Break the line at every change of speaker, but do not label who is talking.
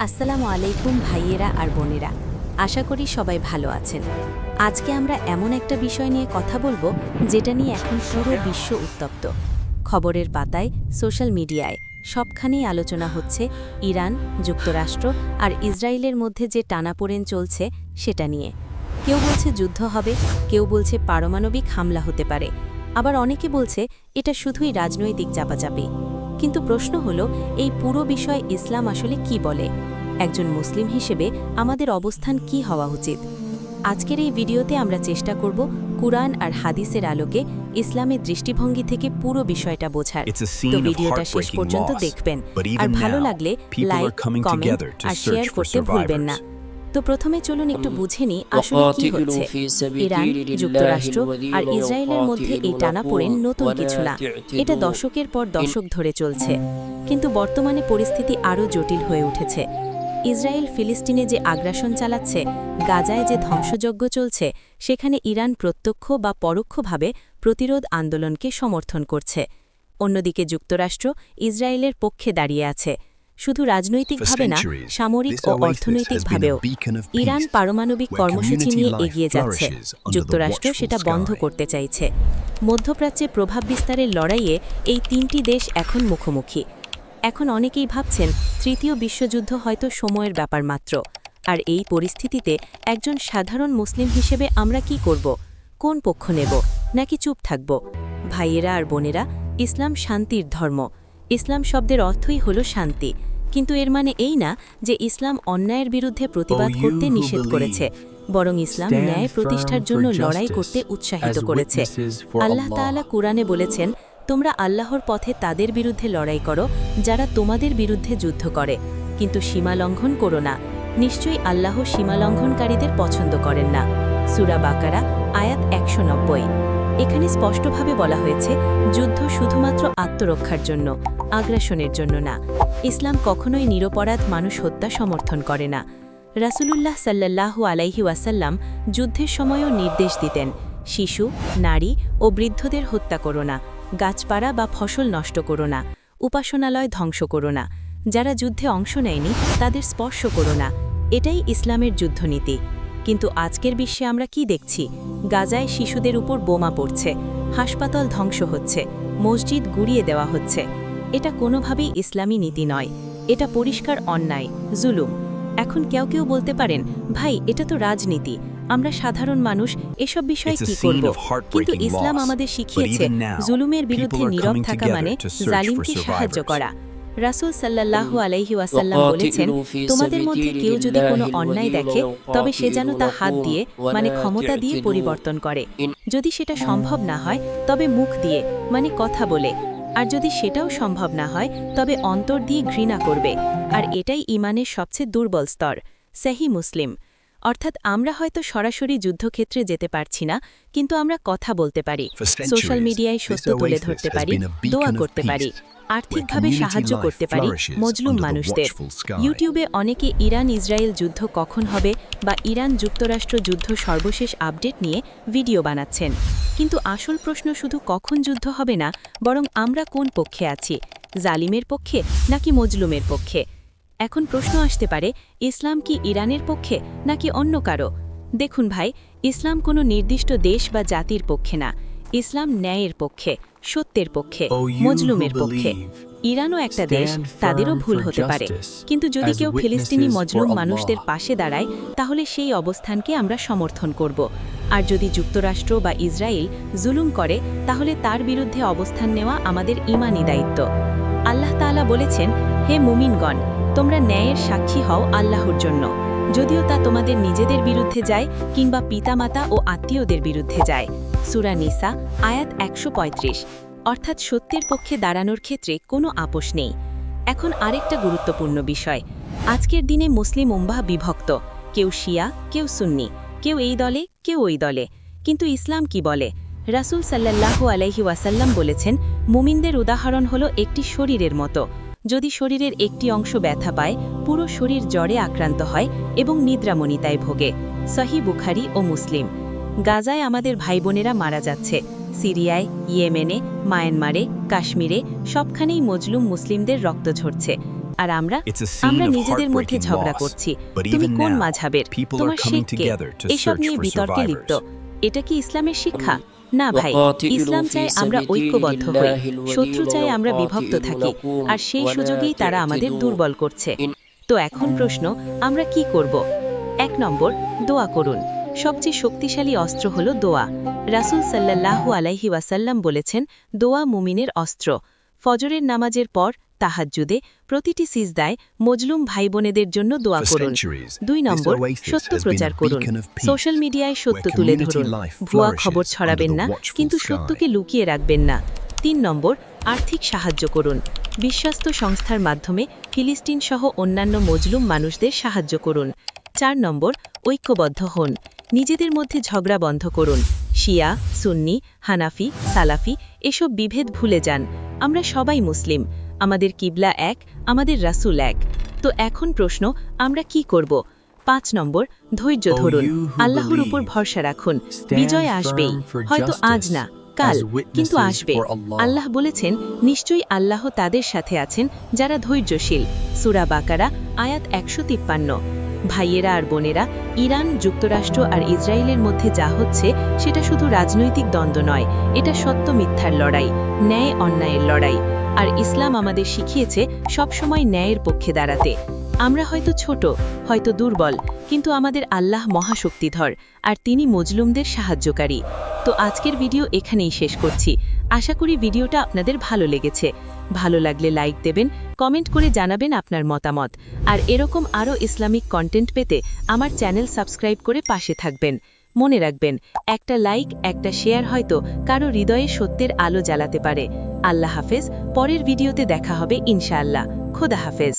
আসসালামু আলাইকুম ভাইয়েরা আর বোনেরা, আশা করি সবাই ভালো আছেন। আজকে আমরা এমন একটা বিষয় নিয়ে কথা বলবো যেটা নিয়ে এখন পুরো বিশ্ব উত্তপ্ত। খবরের পাতায়, সোশ্যাল মিডিয়ায় সবখানেই আলোচনা হচ্ছে ইরান, যুক্তরাষ্ট্র আর ইসরায়েলের মধ্যে যে টানাপোড়েন চলছে সেটা নিয়ে। কেউ বলছে যুদ্ধ হবে, কেউ বলছে পারমাণবিক হামলা হতে পারে, আবার অনেকে বলছে এটা শুধুই রাজনৈতিক চাপাচাপি। কিন্তু প্রশ্ন হলো, এই পুরো বিষয় ইসলাম আসলে কি বলে? একজন মুসলিম হিসেবে আমাদের অবস্থান কি হওয়া উচিত? আজকের এই ভিডিওতে আমরা চেষ্টা করব কুরআন আর হাদিসের আলোকে ইসলামের দৃষ্টিভঙ্গি থেকে পুরো বিষয়টা বোঝার। তো ভিডিওটা শেষ পর্যন্ত দেখবেন, আর ভালো লাগলে লাইক, কমেন্ট আর শেয়ার করতে ভুলবেন না। তো প্রথমে চলুন একটু বুঝে নিই আসলে কি হচ্ছে। ইরান, যুক্তরাষ্ট্র আর ইসরায়েলের মধ্যে এই টানাপোড়েন নতুন কিছু না, এটা দশকের পর দশক ধরে চলছে। কিন্তু বর্তমানে পরিস্থিতি আরও জটিল হয়ে উঠেছে। ইসরায়েল ফিলিস্তিনে যে আগ্রাসন চালাচ্ছে, গাজায় যে ধ্বংসযজ্ঞ চলছে, সেখানে ইরান প্রত্যক্ষ বা পরোক্ষভাবে প্রতিরোধ আন্দোলনকে সমর্থন করছে। অন্যদিকে যুক্তরাষ্ট্র ইসরায়েলের পক্ষে দাঁড়িয়ে আছে, শুধু রাজনৈতিকভাবে না, সামরিক ও অর্থনৈতিকভাবেও। ইরান পারমাণবিক কর্মসূচি নিয়ে এগিয়ে যাচ্ছে, যুক্তরাষ্ট্র সেটা বন্ধ করতে চাইছে। মধ্যপ্রাচ্যে প্রভাব বিস্তারের লড়াইয়ে এই তিনটি দেশ এখন মুখোমুখি। এখন অনেকেই ভাবছেন তৃতীয় বিশ্বযুদ্ধ হয়তো সময়ের ব্যাপার মাত্র। আর এই পরিস্থিতিতে একজন সাধারণ মুসলিম হিসেবে আমরা কি করব? কোন পক্ষ নেব, নাকি চুপ থাকব? ভাইয়েরা আর বোনেরা, ইসলাম শান্তির ধর্ম। ইসলাম শব্দের অর্থই হলো শান্তি, কিন্তু এর মানে এই না যে ইসলাম অন্যায়ের বিরুদ্ধে প্রতিবাদ করতে নিষেধ করেছে, বরং ইসলাম ন্যায় প্রতিষ্ঠার জন্য লড়াই করতে উৎসাহিত করেছে। আল্লাহ তাআলা কুরআনে বলেছেন, তোমরা আল্লাহর পথে তাদের বিরুদ্ধে লড়াই করো যারা তোমাদের বিরুদ্ধে যুদ্ধ করে, কিন্তু সীমা লঙ্ঘন করো না। নিশ্চয়ই আল্লাহ সীমা লঙ্ঘনকারীদের পছন্দ করেন না। সূরা বাকারা আয়াত 190। এখানে স্পষ্টভাবে বলা হয়েছে, যুদ্ধ শুধুমাত্র আত্মরক্ষার জন্য, আগ্রাসনের জন্য না। ইসলাম কখনোই নিরপরাধ মানুষ হত্যা সমর্থন করে না। রাসূলুল্লাহ সাল্লাল্লাহু আলাইহি ওয়াসাল্লাম যুদ্ধের সময়ও নির্দেশ দিতেন, শিশু, নারী ও বৃদ্ধদের হত্যা করো না, গাছপাড়া বা ফসল নষ্ট করো না, উপাসনালয় ধ্বংস করো না, যারা যুদ্ধে অংশ নেয়নি তাদের স্পর্শ করো না। এটাই ইসলামের যুদ্ধনীতি। কিন্তু আজকের বিশ্বে আমরা কি দেখছি? গাজায় শিশুদের উপর বোমা পড়ছে, হাসপাতাল ধ্বংস হচ্ছে, মসজিদ গুড়িয়ে দেওয়া হচ্ছে। এটা কোনোভাবেই ইসলামী নীতি নয়, এটা পরিষ্কার অন্যায়, জুলুম। এখন কেউ কেউ বলতে পারেন, ভাই এটা তো রাজনীতি, আমরা সাধারণ মানুষ এসব বিষয়ে কি করব? কিন্তু ইসলাম আমাদের শিখিয়েছে, জুলুমের বিরুদ্ধে নীরব থাকা মানে জালিমকে সাহায্য করা। রাসূল সাল্লাল্লাহু আলাইহি ওয়াসাল্লাম বলেছেন, তোমাদের মধ্যে কেউ যদি কোনো অন্যায় দেখে, তবে সে যেন তা হাত দিয়ে মানে ক্ষমতা দিয়ে পরিবর্তন করে। যদি সেটা সম্ভব না হয়, তবে মুখ দিয়ে মানে কথা বলে। আর যদি সেটাও সম্ভব না হয়, তবে অন্তর দিয়ে ঘৃণা করবে। আর এটাই ঈমানের সবচেয়ে দুর্বল স্তর। সহিহ মুসলিম। অর্থাৎ আমরা হয়তো সরাসরি যুদ্ধক্ষেত্রে যেতে পারছি না, কিন্তু আমরা কথা বলতে পারি, সোশ্যাল মিডিয়ায় সত্য তুলে ধরতে পারি, দোয়া করতে পারি, আর্থিকভাবে সাহায্য করতে পারি মজলুম মানুষদের। ইউটিউবে অনেকে ইরান ইসরায়েল যুদ্ধ কখন হবে বা ইরান যুক্তরাষ্ট্র যুদ্ধ সর্বশেষ আপডেট নিয়ে ভিডিও বানাচ্ছেন। কিন্তু আসল প্রশ্ন শুধু কখন যুদ্ধ হবে না, বরং আমরা কোন পক্ষে আছি, জালিমের পক্ষে নাকি মজলুমের পক্ষে? এখন প্রশ্ন আসতে পারে, ইসলাম কি ইরানের পক্ষে নাকি অন্য কারো? দেখুন ভাই, ইসলাম কোনো নির্দিষ্ট দেশ বা জাতির পক্ষে না। ইসলাম ন্যায়ের পক্ষে, সত্যের পক্ষে, মজলুমের পক্ষে। ইরানও একটা দেশ, তাদেরও ভুল হতে পারে। কিন্তু যদি কেউ ফিলিস্তিনি মজলুম মানুষদের পাশে দাঁড়ায়, তাহলে সেই অবস্থানকে আমরা সমর্থন করব। আর যদি যুক্তরাষ্ট্র বা ইসরায়েল জুলুম করে, তাহলে তার বিরুদ্ধে অবস্থান নেওয়া আমাদের ঈমানি দায়িত্ব। আল্লাহ তাআলা বলেছেন, হে মুমিনগণ, তোমরা ন্যায়ের সাক্ষী হও আল্লাহর জন্য, যদিও তা তোমাদের নিজেদের বিরুদ্ধে যায় কিংবা পিতামাতা ও আত্মীয়দের বিরুদ্ধে যায়। সূরা নিসা আয়াত 135। অর্থাৎ সত্যের পক্ষে দাঁড়ানোর ক্ষেত্রে কোনো আপোষ নেই। এখন আরেকটা গুরুত্বপূর্ণ বিষয়, আজকের দিনে মুসলিম উম্মাহ বিভক্ত, কেউ শিয়া, কেউ সুন্নি, কেউ এই দলে, কেউ ওই দলে। কিন্তু ইসলাম কি বলে? রাসূল সাল্লাল্লাহু আলাইহি ওয়াসাল্লাম বলেছেন, মুমিনদের উদাহরণ হলো একটি শরীরের মতো। যদি শরীরের একটি অংশ ব্যথা পায়, পুরো শরীর জ্বরে আক্রান্ত হয় এবং নিদ্রামণিতায় ভোগে। সহিহ বুখারী ও মুসলিম। গাজায় আমাদের ভাইবোনেরা মারা যাচ্ছে, সিরিয়ায়, ইয়েমেনে, মায়ানমারে, কাশ্মীরে, সবখানেই মজলুম মুসলিমদের রক্ত ঝরছে। আর আমরা
It's a scene
আমরা
of
নিজেদের মধ্যে
heartbreaking
ঝগড়া
loss.
করছি
But
তুমি
even
কোন
now,
মাযহাবের
people are
তোমার
coming
Sheikh K
together to
এসব
search
নিয়ে
for
বিতর্কে লিপ্ত
survivors.
এটা কি ইসলামের শিক্ষা না ভাই
وقاتلوا
ইসলাম
في
চাই আমরা
سبيل
ঐক্যবদ্ধ হই
الله الولي
শত্রু চাই আমরা বিভক্ত থাকি
ويقاتلونكم
আর সেই
ولا
সুযোগেই তারা আমাদের
تعتدوا
দুর্বল করছে
إن-
তো এখন প্রশ্ন আমরা কি করব 1 নম্বর দোয়া করুন সবচেয়ে শক্তিশালী অস্ত্র হলো দোয়া রাসূল সাল্লাল্লাহু আলাইহি ওয়াসাল্লাম বলেছেন দোয়া মুমিনের অস্ত্র ফজরের নামাজের পর তাহাজ্জুদে প্রতিটি সিজদায় মজলুম ভাইবোনেদের জন্য দোয়া
For
করুন
centuries,
2
this
নম্বর
oasis
সত্য
has been
প্রচার
a
করুন
beacon of peace,
সোশ্যাল মিডিয়ায় সত্য
where
তুলে
community
ধরুন
life
ভুয়া
flourishes
খবর
under
ছড়াবেন
the
না
watchful
কিন্তু
sky.
সত্যকে লুকিয়ে রাখবেন না 3 নম্বর আর্থিক সাহায্য করুন বিশ্বস্ত সংস্থার মাধ্যমে ফিলিস্তিন সহ অন্যান্য মজলুম মানুষদের সাহায্য করুন 4 নম্বর ঐক্যবদ্ধ হন নিজেদের মধ্যে ঝগড়া বন্ধ করুন শিয়া সুন্নি হানাফি সালাফি এসব বিভেদ ভুলে যান আমরা সবাই মুসলিম আমাদের কিবলা এক আমাদের রাসূল এক তো এখন প্রশ্ন আমরা কি করব 5 নম্বর ধৈর্য
O
ধরুন
you who
আল্লাহর উপর
believe,
ভরসা রাখুন
stand
বিজয় আসবেই
firm for
হয়তো আজ
justice
না কাল
as witnesses
কিন্তু আসবে
for Allah.
আল্লাহ বলেছেন নিশ্চয়ই আল্লাহ তাদের সাথে আছেন যারা ধৈর্যশীল সূরা বাকারা আয়াত 153 ভাইয়েরা আর বোনেরা ইরান যুক্তরাষ্ট্র আর ইসরায়েলের মধ্যে যা হচ্ছে সেটা শুধু রাজনৈতিক দ্বন্দ্ব নয় এটা সত্য মিথ্যার লড়াই ন্যায় অন্যায়ের লড়াই আর ইসলাম আমাদের শিখিয়েছে সবসময় ন্যায়ের পক্ষে দাঁড়াতে আমরা হয়তো ছোট হয়তো দুর্বল কিন্তু আমাদের আল্লাহ মহাশক্তিধর আর তিনি মজলুমদের সাহায্যকারী তো আজকের ভিডিও এখানেই শেষ করছি আশা করি ভিডিওটা আপনাদের ভালো লেগেছে ভালো লাগলে লাইক দেবেন কমেন্ট করে জানাবেন আপনার মতামত আর এরকম আরও ইসলামিক কন্টেন্ট পেতে আমার চ্যানেল সাবস্ক্রাইব করে পাশে থাকবেন মনে রাখবেন একটা লাইক একটা শেয়ার হয়তো কারো হৃদয়ে সত্যের আলো জ্বালাতে পারে আল্লাহ হাফেজ পরের ভিডিওতে দেখা হবে ইনশাআল্লাহ খোদা হাফেজ